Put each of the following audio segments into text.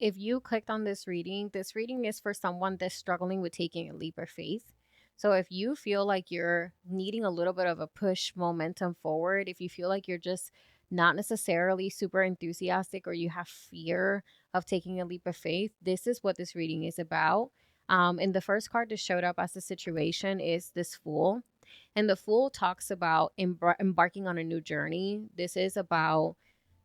if you clicked on this reading is for someone that's struggling with taking a leap of faith. So if you feel like you're needing a little bit of a push momentum forward, if you feel like you're just not necessarily super enthusiastic or you have fear of taking a leap of faith, this is what this reading is about. And the first card that showed up as the situation is this Fool. And the Fool talks about embarking on a new journey. This is about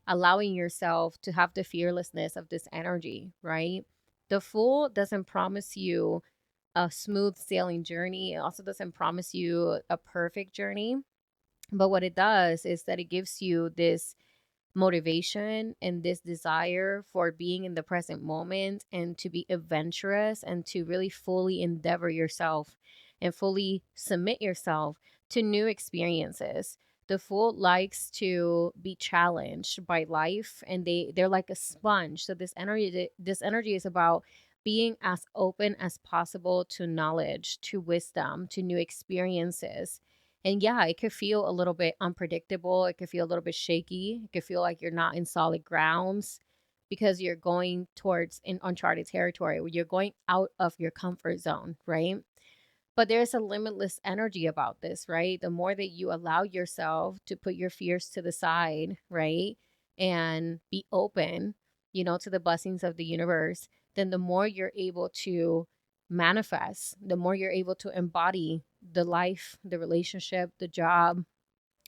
allowing yourself to have the fearlessness of this energy, right? The Fool doesn't promise you a smooth sailing journey. It also doesn't promise you a perfect journey. But what it does is that it gives you this motivation and this desire for being in the present moment and to be adventurous and to really fully endeavor yourself and fully submit yourself to new experiences. The Fool likes to be challenged by life, and they're like a sponge. So this energy is about being as open as possible to knowledge, to wisdom, to new experiences. And yeah, it could feel a little bit unpredictable. It could feel a little bit shaky. It could feel like you're not in solid grounds because you're going towards an uncharted territory where you're going out of your comfort zone, right? But there's a limitless energy about this, right? The more that you allow yourself to put your fears to the side, right? And be open, to the blessings of the universe, then the more you're able to manifest, the more you're able to embody the life, the relationship, the job,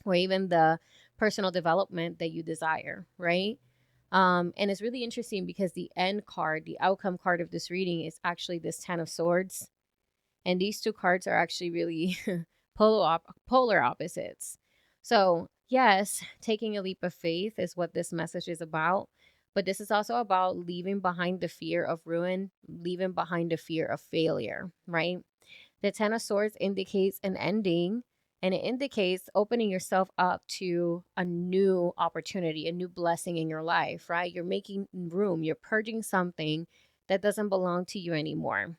or even the personal development that you desire, right? And it's really interesting because the end card, the outcome card of this reading is actually this Ten of Swords. And these two cards are actually really polar opposites. So, yes, taking a leap of faith is what this message is about. But this is also about leaving behind the fear of ruin, leaving behind the fear of failure, right? The Ten of Swords indicates an ending, and it indicates opening yourself up to a new opportunity, a new blessing in your life, right? You're making room, you're purging something that doesn't belong to you anymore.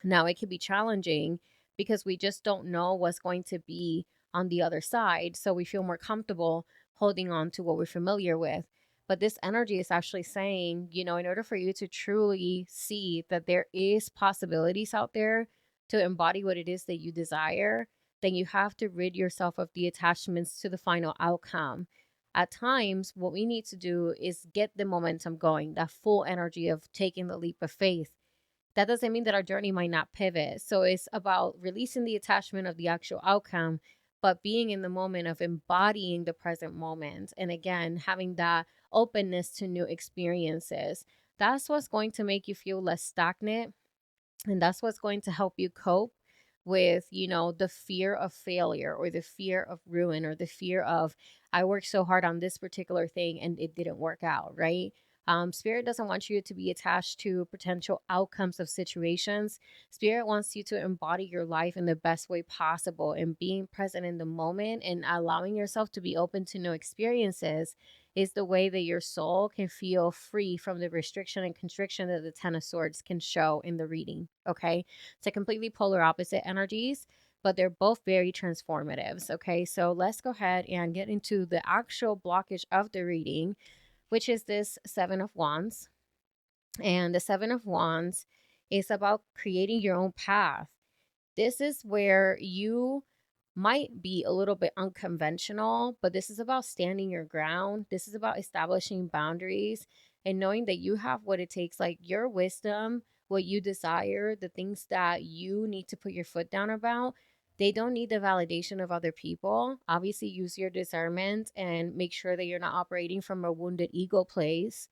Now, it can be challenging because we just don't know what's going to be on the other side. So we feel more comfortable holding on to what we're familiar with. But this energy is actually saying, in order for you to truly see that there is possibilities out there to embody what it is that you desire, then you have to rid yourself of the attachments to the final outcome. At times, what we need to do is get the momentum going, that full energy of taking the leap of faith. That doesn't mean that our journey might not pivot. So it's about releasing the attachment of the actual outcome, but being in the moment of embodying the present moment. And again, having that openness to new experiences. That's what's going to make you feel less stagnant. And that's what's going to help you cope with, the fear of failure or the fear of ruin or the fear of, I worked so hard on this particular thing and it didn't work out, right? Spirit doesn't want you to be attached to potential outcomes of situations. Spirit wants you to embody your life in the best way possible and being present in the moment and allowing yourself to be open to new experiences is the way that your soul can feel free from the restriction and constriction that the Ten of Swords can show in the reading. Okay. It's a completely polar opposite energies, but they're both very transformatives. Okay. So let's go ahead and get into the actual blockage of the reading, which is this Seven of Wands. And the Seven of Wands is about creating your own path. This is where you might be a little bit unconventional, but this is about standing your ground. This is about establishing boundaries and knowing that you have what it takes, like your wisdom, what you desire, the things that you need to put your foot down about. They don't need the validation of other people. Obviously, use your discernment and make sure that you're not operating from a wounded ego place,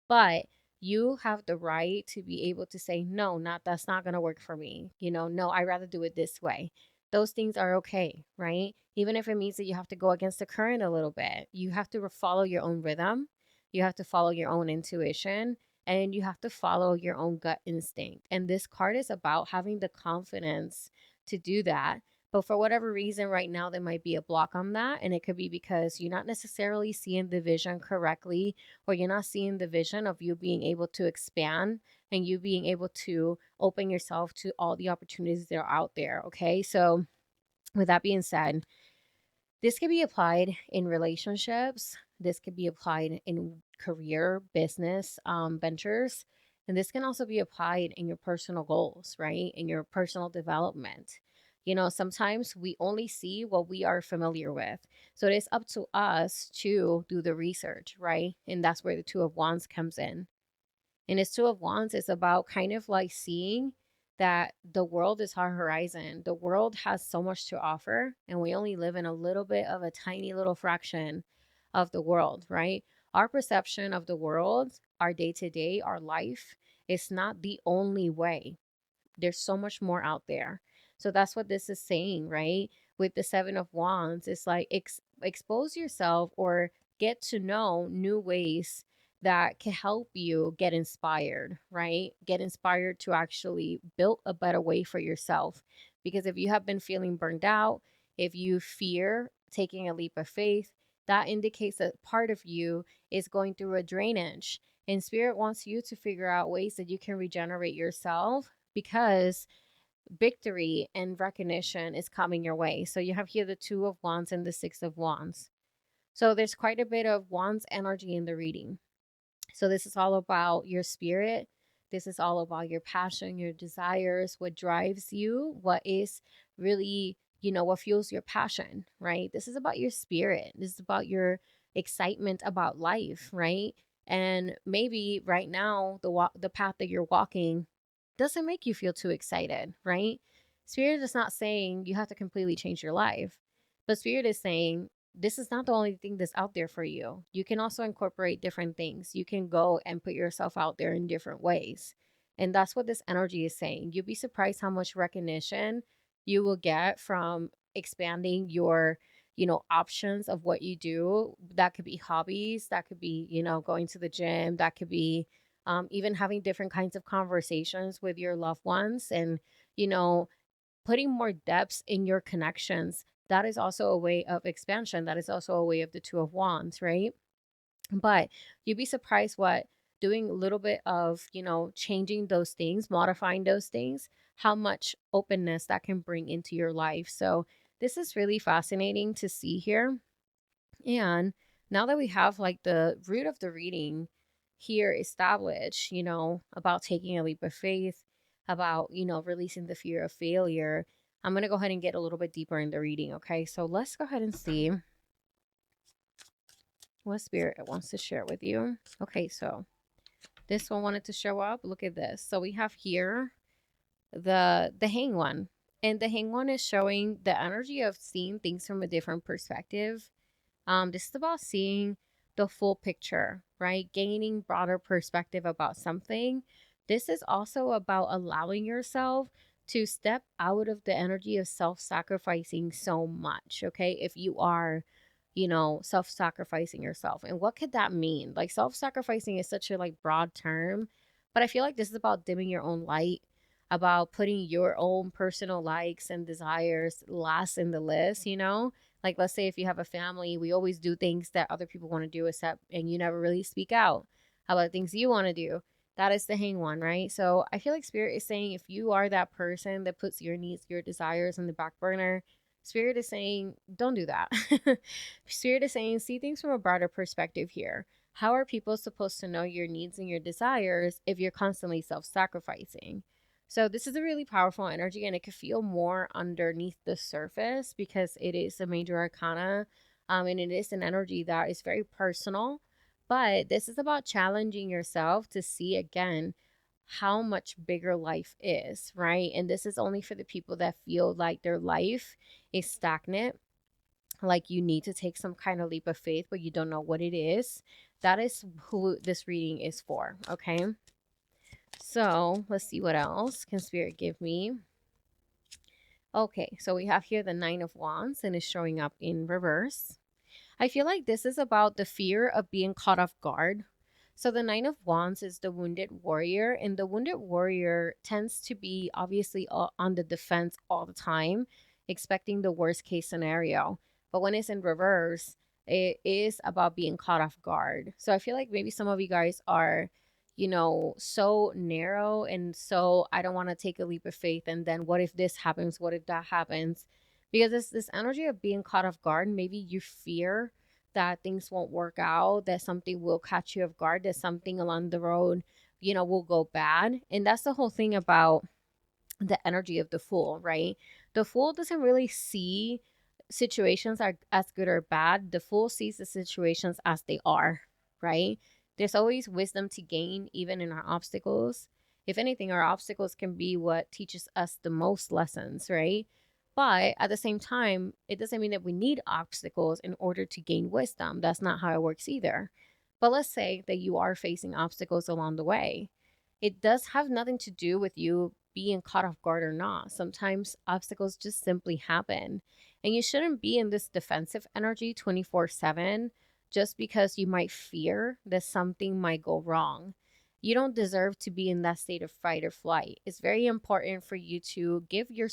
but you have the right to be able to say, no, not that's not going to work for me. No, I rather do it this way. Those things are okay, right? Even if it means that you have to go against the current a little bit, you have to follow your own rhythm. You have to follow your own intuition and you have to follow your own gut instinct. And this card is about having the confidence to do that. But for whatever reason, right now, there might be a block on that. And it could be because you're not necessarily seeing the vision correctly, or you're not seeing the vision of you being able to expand and you being able to open yourself to all the opportunities that are out there. Okay. So, with that being said, this could be applied in relationships, this could be applied in career, business ventures. And this can also be applied in your personal goals, right? In your personal development. Sometimes we only see what we are familiar with. So it is up to us to do the research, right? And that's where the Two of Wands comes in. And this Two of Wands is about kind of like seeing that the world is our horizon. The world has so much to offer, and we only live in a little bit of a tiny little fraction of the world, right? Our perception of the world, our day to day, our life, is not the only way. There's so much more out there. So that's what this is saying, right? With the Seven of Wands, it's like expose yourself or get to know new ways that can help you get inspired, right? Get inspired to actually build a better way for yourself. Because if you have been feeling burned out, if you fear taking a leap of faith, that indicates that part of you is going through a drainage. And Spirit wants you to figure out ways that you can regenerate yourself, because victory and recognition is coming your way. So you have here the Two of Wands and the Six of Wands. So there's quite a bit of Wands energy in the reading. So this is all about your spirit. This is all about your passion, your desires, what drives you, what is really, what fuels your passion, right? This is about your spirit. This is about your excitement about life, right? And maybe right now the path that you're walking doesn't make you feel too excited, right? Spirit is not saying you have to completely change your life, but Spirit is saying this is not the only thing that's out there for you. You can also incorporate different things. You can go and put yourself out there in different ways. And that's what this energy is saying. You'll be surprised how much recognition you will get from expanding your, options of what you do. That could be hobbies, that could be, going to the gym, that could be even having different kinds of conversations with your loved ones, and, you know, putting more depths in your connections. That is also a way of expansion. That is also a way of the Two of Wands, right? But you'd be surprised what doing a little bit of, changing those things, modifying those things, how much openness that can bring into your life. So this is really fascinating to see here. And now that we have like the root of the reading here established, about taking a leap of faith, about, releasing the fear of failure, I'm going to go ahead and get a little bit deeper in the reading. Okay. So let's go ahead and see what spirit wants to share with you. Okay. So this one wanted to show up. Look at this. So we have here the hang one. And the hang one is showing the energy of seeing things from a different perspective. This is about seeing the full picture, right? Gaining broader perspective about something. This is also about allowing yourself to step out of the energy of self-sacrificing so much, okay? If you are, self-sacrificing yourself. And what could that mean? Like self-sacrificing is such a like broad term, but I feel like this is about dimming your own light, about putting your own personal likes and desires last in the list, like, let's say if you have a family, we always do things that other people want to do, except, and you never really speak out about things you want to do. That is the hang one, right? So I feel like Spirit is saying if you are that person that puts your needs, your desires on the back burner, Spirit is saying don't do that. Spirit is saying see things from a broader perspective here. How are people supposed to know your needs and your desires if you're constantly self sacrificing? So this is a really powerful energy, and it could feel more underneath the surface because it is a major arcana, and it is an energy that is very personal. But this is about challenging yourself to see again how much bigger life is, right? And this is only for the people that feel like their life is stagnant, like you need to take some kind of leap of faith, but you don't know what it is. That is who this reading is for, okay? So let's see what else can Spirit give me. Okay, so we have here the Nine of Wands, and it's showing up in reverse. I feel like this is about the fear of being caught off guard. So the Nine of Wands is the wounded warrior, and the wounded warrior tends to be obviously on the defense all the time, expecting the worst case scenario. But when it's in reverse, it is about being caught off guard. So I feel like maybe some of you guys are, so narrow and so I don't want to take a leap of faith. And then what if this happens? What if that happens? Because it's this energy of being caught off guard. Maybe you fear that things won't work out, that something will catch you off guard, that something along the road will go bad. And that's the whole thing about the energy of the fool, right? The fool doesn't really see situations are as good or bad. The fool sees the situations as they are, right? There's always wisdom to gain, even in our obstacles. If anything, our obstacles can be what teaches us the most lessons, right? But at the same time, it doesn't mean that we need obstacles in order to gain wisdom. That's not how it works either. But let's say that you are facing obstacles along the way. It does have nothing to do with you being caught off guard or not. Sometimes obstacles just simply happen. And you shouldn't be in this defensive energy 24/7 just because you might fear that something might go wrong. You don't deserve to be in that state of fight or flight. It's very important for you to give your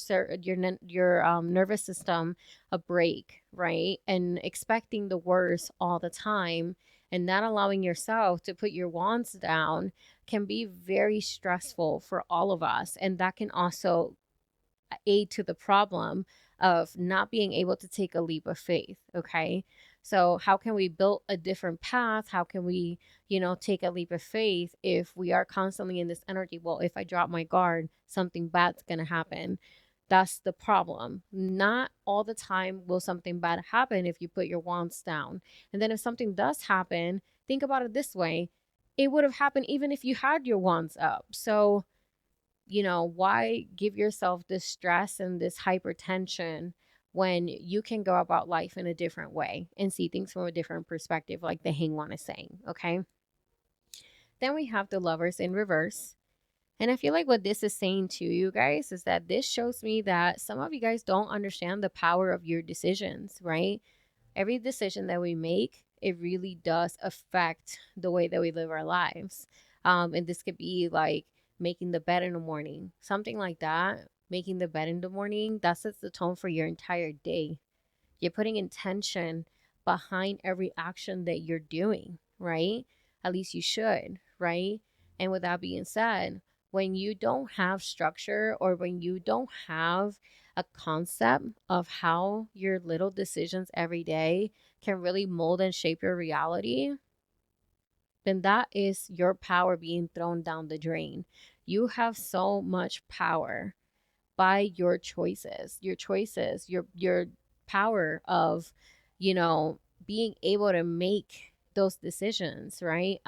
nervous system a break, right? And expecting the worst all the time and not allowing yourself to put your wands down can be very stressful for all of us. And that can also aid to the problem of not being able to take a leap of faith. Okay. So, how can we build a different path? How can we, take a leap of faith if we are constantly in this energy? Well, if I drop my guard, something bad's going to happen. That's the problem. Not all the time will something bad happen if you put your wands down. And then if something does happen, think about it this way, it would have happened even if you had your wands up. So, why give yourself this stress and this hypertension when you can go about life in a different way and see things from a different perspective, like the hangman is saying, okay? Then we have the lovers in reverse. And I feel like what this is saying to you guys is that this shows me that some of you guys don't understand the power of your decisions, right? Every decision that we make, it really does affect the way that we live our lives. And this could be like making the bed in the morning, something like that. Making the bed in the morning, that sets the tone for your entire day. You're putting intention behind every action that you're doing, right? At least you should, right? And with that being said, when you don't have structure or when you don't have a concept of how your little decisions every day can really mold and shape your reality, then that is your power being thrown down the drain. You have so much power by your choices, your power of, you know, being able to make those decisions, right?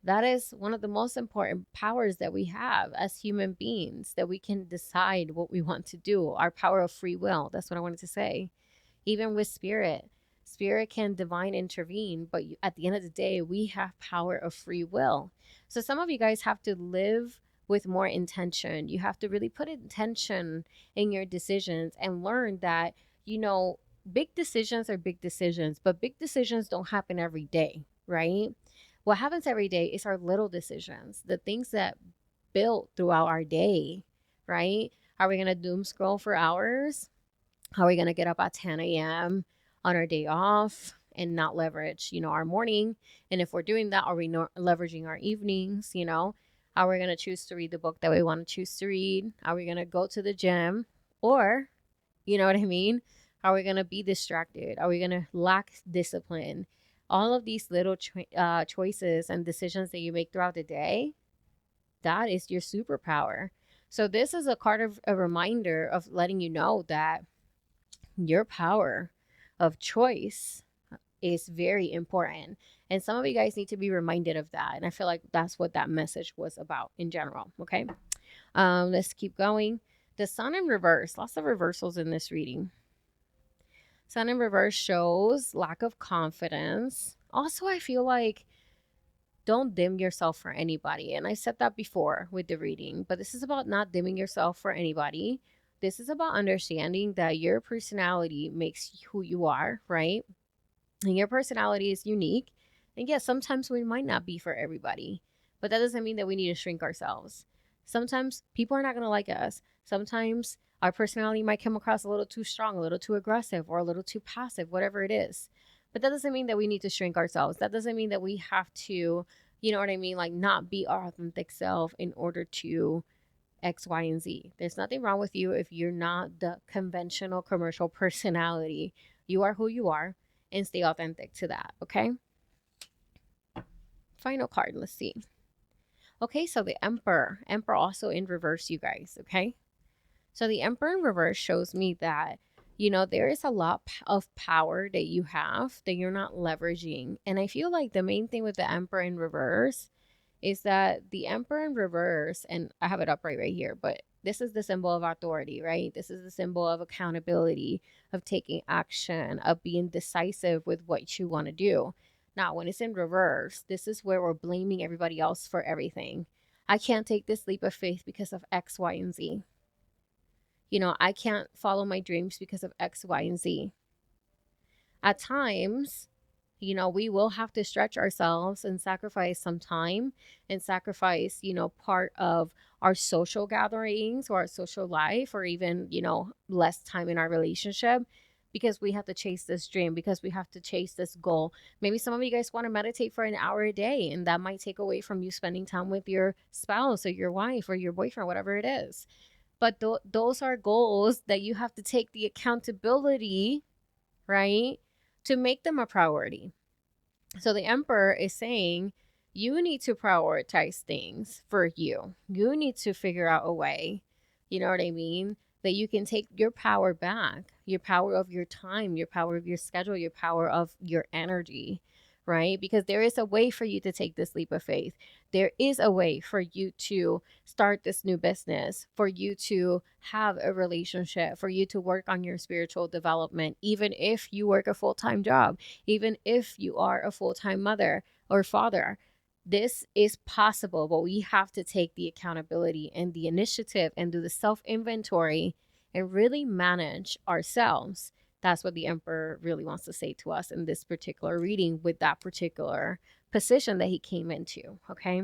That is one of the most important powers that we have as human beings, that we can decide what we want to do, our power of free will. That's what I wanted to say. Even with spirit can divine intervene, but at the end of the day, we have power of free will. So some of you guys have to live with more intention. You have to really put intention in your decisions and learn that, big decisions are big decisions, but big decisions don't happen every day, right? What happens every day is our little decisions, the things that build throughout our day, right? Are we going to doom scroll for hours? How are we going to get up at 10 a.m. on our day off and not leverage, our morning? And if we're doing that, are we leveraging our evenings? Are we going to choose to read the book that we want to choose to read? Are we going to go to the gym? Or, you know what I mean? Are we going to be distracted? Are we going to lack discipline? All of these little choices and decisions that you make throughout the day, that is your superpower. So this is a card of a reminder of letting you know that your power of choice is very important. And some of you guys need to be reminded of that. And I feel like that's what that message was about in general. Okay. Let's keep going. The sun in reverse, lots of reversals in this reading. Sun in reverse shows lack of confidence. Also, I feel like don't dim yourself for anybody. And I said that before with the reading, but this is about not dimming yourself for anybody. This is about understanding that your personality makes who you are, right? And your personality is unique. And yes, sometimes we might not be for everybody, but that doesn't mean that we need to shrink ourselves. Sometimes people are not going to like us. Sometimes our personality might come across a little too strong, a little too aggressive, or a little too passive, whatever it is. But that doesn't mean that we need to shrink ourselves. That doesn't mean that we have to, you know what I mean? Like not be our authentic self in order to X, Y, and Z. There's nothing wrong with you if you're not the conventional commercial personality. You are who you are and stay authentic to that, okay? Final card, let's see. Okay, so the Emperor also in reverse, you guys. Okay, so the Emperor in reverse shows me that, there is a lot of power that you have that you're not leveraging. And I feel like the main thing with the Emperor in reverse is that the Emperor in reverse, and I have it up right here, but this is the symbol of authority, right? This is the symbol of accountability, of taking action, of being decisive with what you want to do. Now, when it's in reverse, this is where we're blaming everybody else for everything. I can't take this leap of faith because of X, Y, and Z. I can't follow my dreams because of X, Y, and Z. At times, we will have to stretch ourselves and sacrifice some time and sacrifice, part of our social gatherings or our social life, or even, less time in our relationship, because we have to chase this dream, because we have to chase this goal. Maybe some of you guys want to meditate for an hour a day, and that might take away from you spending time with your spouse or your wife or your boyfriend, whatever it is. But those are goals that you have to take the accountability, right, to make them a priority. So the emperor is saying you need to prioritize things for you. You need to figure out a way, you know what I mean? That you can take your power back, your power of your time, your power of your schedule, your power of your energy, right? Because there is a way for you to take this leap of faith. There is a way for you to start this new business, for you to have a relationship, for you to work on your spiritual development, even if you work a full time job, even if you are a full time mother or father. This is possible, but we have to take the accountability and the initiative and do the self inventory and really manage ourselves. That's what the emperor really wants to say to us in this particular reading with that particular position that he came into. Okay.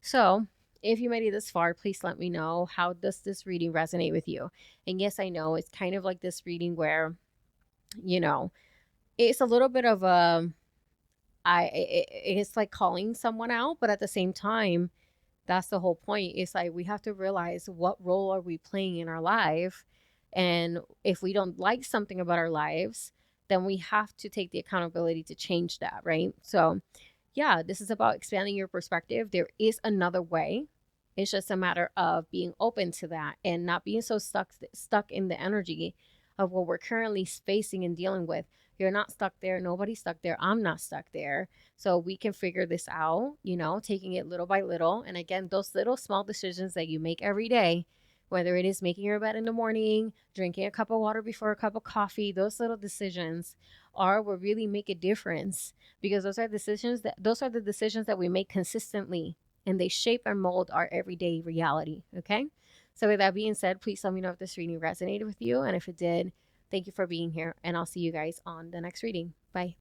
So if you made it this far, please let me know, how does this reading resonate with you? And yes, I know it's kind of like this reading where, you know, it's a little bit of a, it's like calling someone out, but at the same time, that's the whole point. It's like we have to realize, what role are we playing in our life, and if we don't like something about our lives, then we have to take the accountability to change that, right? So yeah, this is about expanding your perspective. There is another way. It's just a matter of being open to that and not being so stuck in the energy of what we're currently facing and dealing with. You're not stuck there. Nobody's stuck there. I'm not stuck there. So we can figure this out, taking it little by little. And again, those little small decisions that you make every day, whether it is making your bed in the morning, drinking a cup of water before a cup of coffee, those little decisions are what really make a difference, because those are the decisions that we make consistently, and they shape and mold our everyday reality. Okay. So with that being said, please let me know if this reading resonated with you. And if it did, thank you for being here. And I'll see you guys on the next reading. Bye.